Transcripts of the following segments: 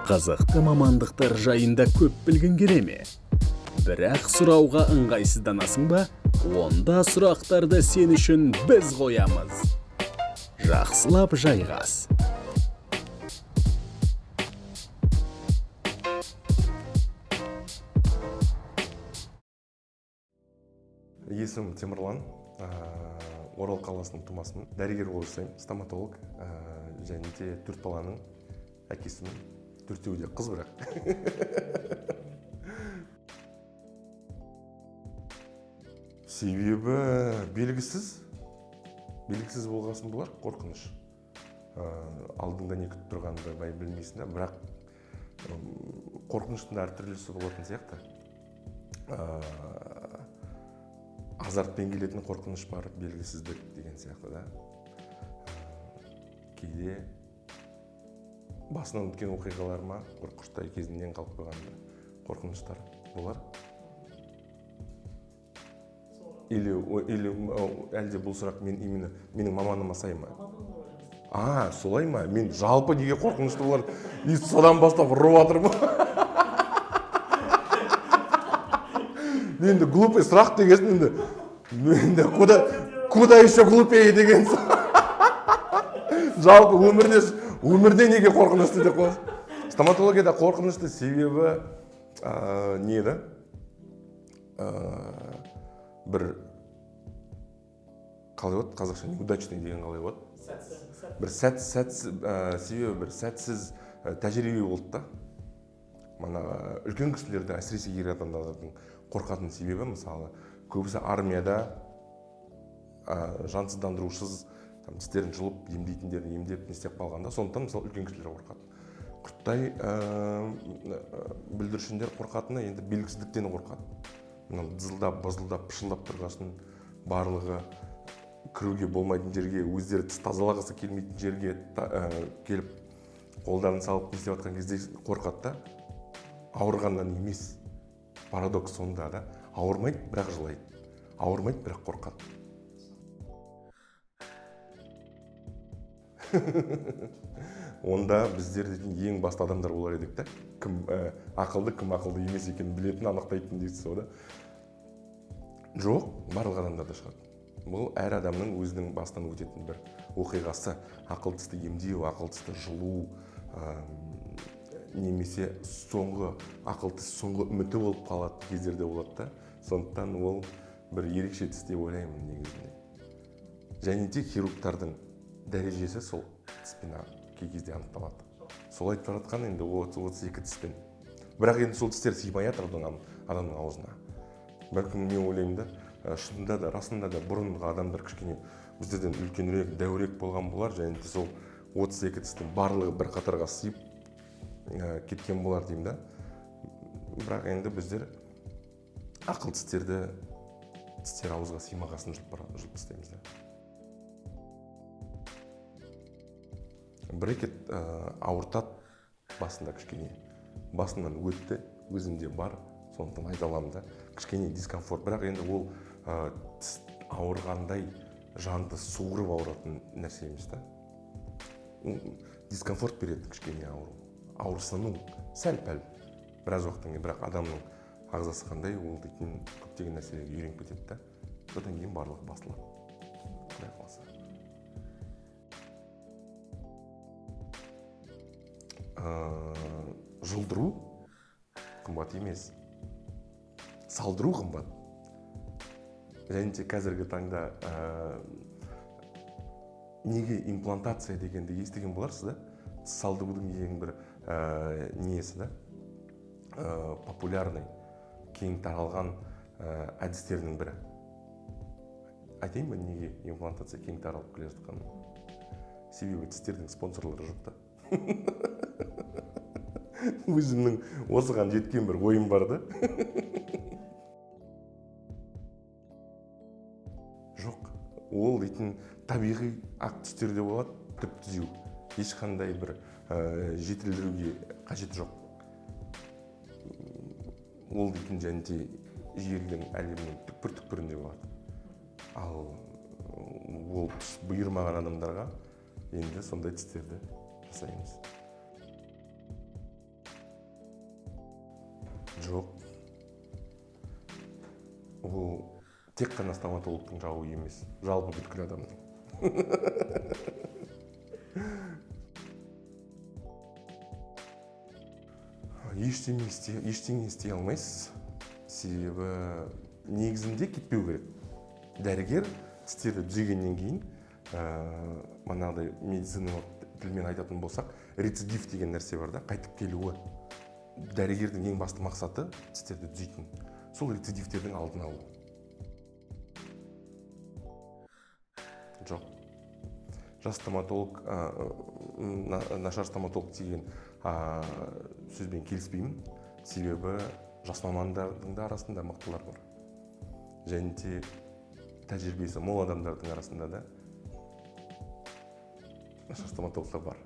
Қызықты мамандықтар жайында көп білгің келе ме? Бірақ сұрауға ыңғайсызданасың ба? Онда сұрақтарды сен үшін біз қоямыз. Жақсылап жайғас. Есімім Темірлан, Орал қаласының тумасымын. Дәрігер болып жасаймын, стоматолог, және де 4 баланың әкесімін. 4-еуі де қыз бірақ. Себебі белгісіз болғасын болар, қорқыныш. Алдыңда не күтіп тұрғанды бай білмейсің, бірақ қорқыныштың әртүрлісі болатын сияқты. Азартпен келетін қорқыныш бар, белгісіздік деген сияқты да. Кейде басынан өткен оқиғалар ма, қорқыныштай кезінен қалып қойған қорқыныштар болар. Или әлде бұл сұрақ менің маманыма сай ма? Солай ма? Мен жалпы неге қорқынышты болар? И содан бастап ұрып жатырмын. Енді глупый сұрақ деген енді куда еще глупее деген жалпы өмірде неге қорқынышты деп қоясың. Стоматологияда қорқынышты себебі не еді? Бір қалай болады? Қазақша неудачный деген қалай болады? Себебі бір сәтсіз тәжірибе болды да. Үлкен кісілерді, әсіресе ер адамдардың қорқатын себебі, мысалы, көбісі армияда жансыздандырушыз тістерін жұлып, емдейтіндерін емдеп не істеп қалғанда, сондықтан мысалы үлкен кісілер қорқады. Құрттай бүлдіршіндер қорқатыны енді белгісіздіктен қорқады. Дызылдап, базылдап, пышылдап тұрғасын, барлығы кіруге болмайтын жерге, өздері тіс тазалағысы келмейтін жерге келіп, қолдарын салып не істеп жатқан кезде қорқады да. Ауырғаннан емес. Парадокс сонда да. Ауырмайды, бірақ жылайды. Ауырмайды, бірақ қорқады. Онда біздер ең басты адамдар болар едік та. Кім ақылды емес екенін білетін, анықтайтын дейсіз ода. Жоқ, барлық адамдарда шығады. Бұл әр адамның өзінің бастан өтетін бір оқиғасы. Ақыл тісті емдеу, ақыл тісті жұлу, немесе ақыл тіс соңғы үміті болып қалады кездерде болады да. Сондықтан ол бір ерекше тіс деп ойлаймын негізінде. Және де хирургтардың дәрежесі сол тіспен кей кезде анықталады. Сол айтып жатқан енді 30-32 тіспен. Бірақ енді сол тістер сыймай жатыр адамның аузына. Бәлкім мен ойлаймын да, шынында да, расында да бұрынғы адамдар кішкене біздерден үлкенірек, дәуірек болған болар, және де сол 32 тістің барлығы бір қатарға сыйып кеткен болар деймін да. Бірақ енді біздер ақыл тістер ауызға сыймағасын жұлып тастаймыз да. Бір-екет ауыртады басында кішкене. Басынан өтті, өзімде бар, сондықтан айта аламын да. Кішкене дискомфорт, бірақ енді ол тіс ауырғандай жанды суырып ауыратын нәрсе емес та. Дискомфорт береді кішкене ауыру. Ауырсыну сәл-пәл біраз уақыттан кейін, бірақ адамның ағзасы қандай, ол дейтін көптеген нәрселерге үйреніп кетеді да. Содан кейін барлығы басылады. Құдай қаласа. Жұлдыру қымбат емес, салдыру қымбат. Және де қазіргі таңда неге имплантация дегенді естіген боларсыз да? Салдырудың ең бір несі да? Популярный, кең таралған әдістерінің бірі. Айтайын ба, неге имплантация кең таралып келе жатқанын? Себебі тістердің спонсорлары жоқ та. Өзімнің осыған жеткен бір ойым бар да. Жоқ, ол дейтін табиғи ақ түстерде болады, түп-түзеу. Ешқандай бір жетілдіруге қажет жоқ. Ол дейтін және де жердің әлемнің түкпір-түкпірінде болады. Ал ол бұйырмаған адамдарға енді сондай тістерді жасаймыз. жоқ, ол тек қана стоматологтың жауы емес, жалпы бүткіл адамның. Ештеңе істей алмайсыз, себебі негізінде кетпеу керек. Дәрігер тістерді түзегеннен кейін, манағыдай медициналық тілмен айтатын болсақ, рецидив деген нәрсе бар да, қайтып келуі. Дәрігердің ең басты мақсаты тістерді түзейтін. Сол рецидивтердің алдын алу. Жоқ. Жас стоматолог, нашар стоматолог деген сөзбен келіспеймін, себебі жас мамандардың да арасында мықтылар бар. Және де тәжірибесі мол адамдардың арасында да нашар стоматологтар бар.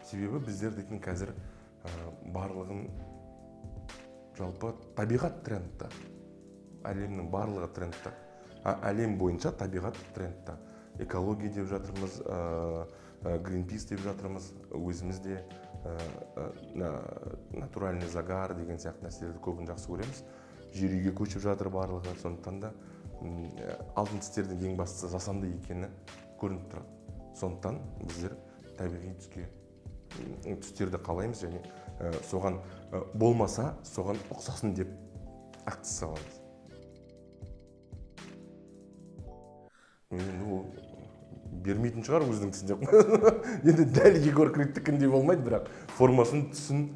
Себебі біздер дейтін қазір барлығын жалпы табиғат трендта. Әлемнің барлығы трендта. Әлем бойынша табиғат трендта. Экология деп жатырмыз, Greenpeace деп жатырмыз, өзіміз де натуральный загар деген сияқты нәрселерді көбін жақсы көреміз. Жер үйге көшіп жатыр барлығы, сондықтан да алтын тістердің ең бастысы жасанды екені көрініп тұрады. Сондықтан біздер табиғи түстерді қалаймыз және соған болмаса, соған ұқсасын деп акция саламыз. Енді ол бермейтін шығар өзінің тісін деп. Енді дәл Егор Криттікіндей болмайды, бірақ формасын, түсін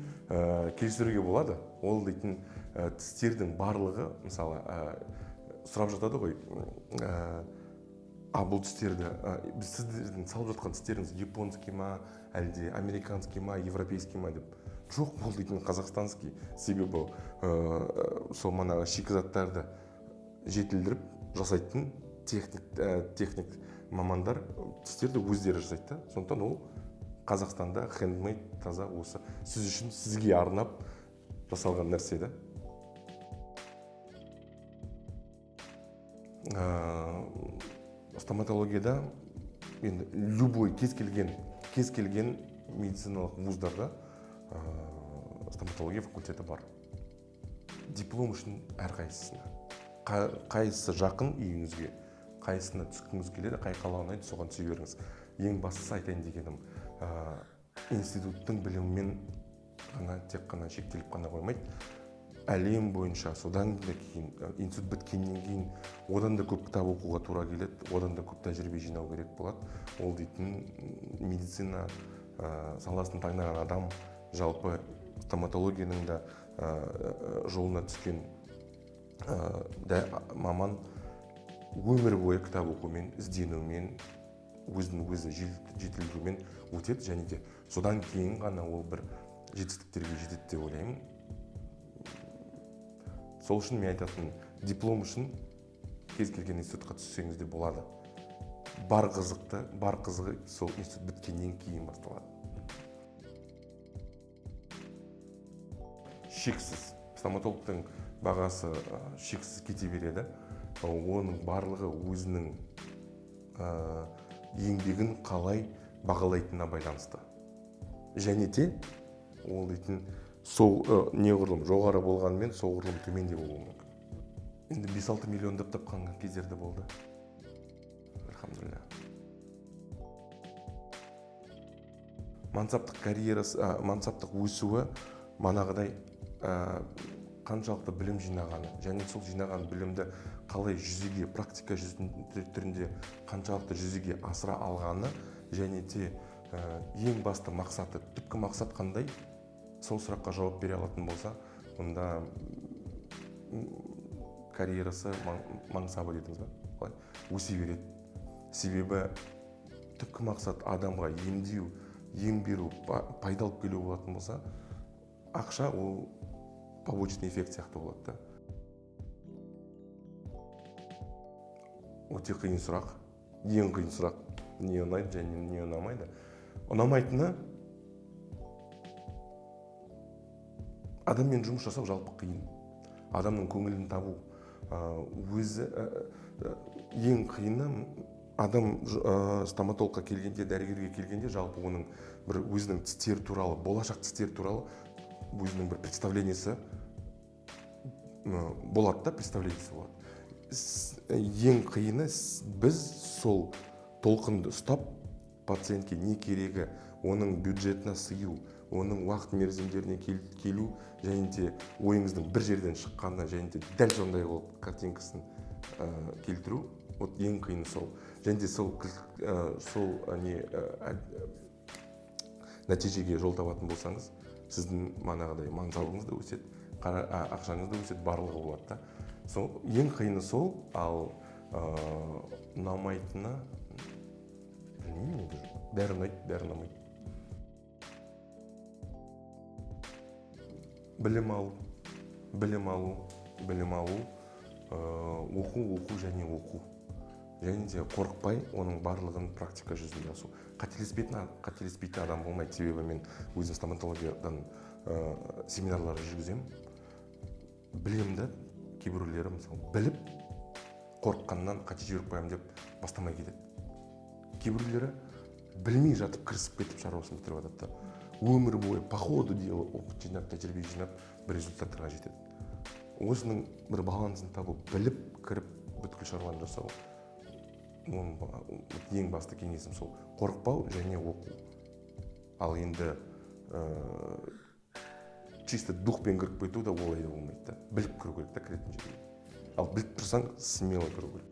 келістіруге болады. Ол дейтін тістердің барлығы, мысалы, сұрап жатады ғой, бұл тістерді, сіздердің салып жатқан тістеріңіз японский ма, әлде американский ма, европейский ма деп. Жоқ, ол дейтін қазақстанский. Себебі сол манағы шикізаттарды жетілдіріп жасайтын техник мамандар тістерді өздері жасайды. Сондықтан ол Қазақстанда хендмейд таза осы сіз үшін сізге арнап жасалған нәрсе да. Стоматологияда енді любой кез келген медициналық вуздарда стоматология факультеті бар. Диплом үшін әрқайсысына. Қайсысы жақын үйіңізге, қайсысына түскіңіз келеді, қай қала ұнайды, соған түсе беріңіз. Ең бастысы айтайын дегенім, институттың білімімен тек қана шектеліп қана қоймайды. Әлем бойынша содан кейін, институт біткеннен кейін, одан да көп кітап оқуға тура келеді, одан да көп тәжірибе жинау керек болады. Ол дейтін медицина саласын таңдаған адам, жалпы стоматологияның да жолына түскен маман өмір бойы кітап оқумен, ізденумен, өзін-өзі жетілдірумен өтеді, және де содан кейін ғана ол бір жетістіктерге жетеді деп ойлаймын. Сол үшін мен айтатын, диплом үшін кез келген институтқа түссеңіз де болады. Бар қызығы сол институт біткеннен кейін басталады. Шексіз. Стоматологтың бағасы шексіз кете береді. Оның барлығы өзінің еңбегін қалай бағалайтынына байланысты. Және де ол дейтін неғұрлым жоғары болғанымен соғұрлым төменде болуы мүмкін. Енді 5-6 миллион деп тапқан кездерде болды. Алхамдулилля. Мансаптық карьерасы, мансаптық өсуі манағыдай қаншалықты білім жинағаны, және сол жинаған білімді қалай практика түрінде қаншалықты жүзеге асыра алғаны, және де ең басты мақсаты, түпкі мақсат қандай, сол сұраққа жауап бере алатын болса, онда карьерасы мансабы дедіңіз ба? Өсе береді. Себебі түпкі мақсат адамға ем беру, пайда алып келу болатын болса, ақша ол побочный эффект сияқты болады. Өте қиын сұрақ, ең қиын сұрақ, не ұнайды және не ұнамайды. Ұнамайтыны адаммен жұмыс жасау жалпы қиын. Адамның көңілін табу өзі ең қиыны адам стоматологқа келгенде, дәрігерге келгенде жалпы оның бір өзінің тістері туралы, болашақ тістері туралы өзінің бір представлениесі болады да, представлениесі болады. Ең қиыны біз сол толқынды ұстап, пациентке не керегі, оның бюджетіне сыю, оның уақыт мерзімдеріне келу, және де ойыңыздың бір жерден шыққанына, және де дәл сондай болып картинкасын келтіру, вот ең қиыны сол. Және де сол нәтижеге жол табатын болсаңыз, сіздің манағыдай мансабыңыз да өседі, ақшаңыз да өседі, барлығы болады да. Сол ең қиыны сол, ал ұнамайтыны білмеймін, бәрі ұнайды, бәрі ұнамайды. Білім алу, оқу және оқу. Және де қорықпай, оның барлығын практика жүзінде асу. Қателеспейтін адам болмайды, себебі мен өзім стоматологиядан семинарлар жүргіземін. Білемді, кейбіреулері мысалы біліп, қорыққаннан қате жіберіп қоямын деп бастамай кетеді. Кейбіреулері білмей жатып кірісіп кетіп шаруасын бітіріп жатады. Өмір бойы по ходу дела опыт жинап, тәжірибе жинап, бір результаттарға жетеді. Осының бір балансын табу, біліп кіріп бүткіл шаруаны жасау. Ең басты кеңесім сол. Қорықпау және оқу. Ал енді чисто духпен кіріп кету да олай да болмайды да. Біліп кіру керек та, кіретін жерге. Ал біліп тұрсаң, смело кіру керек.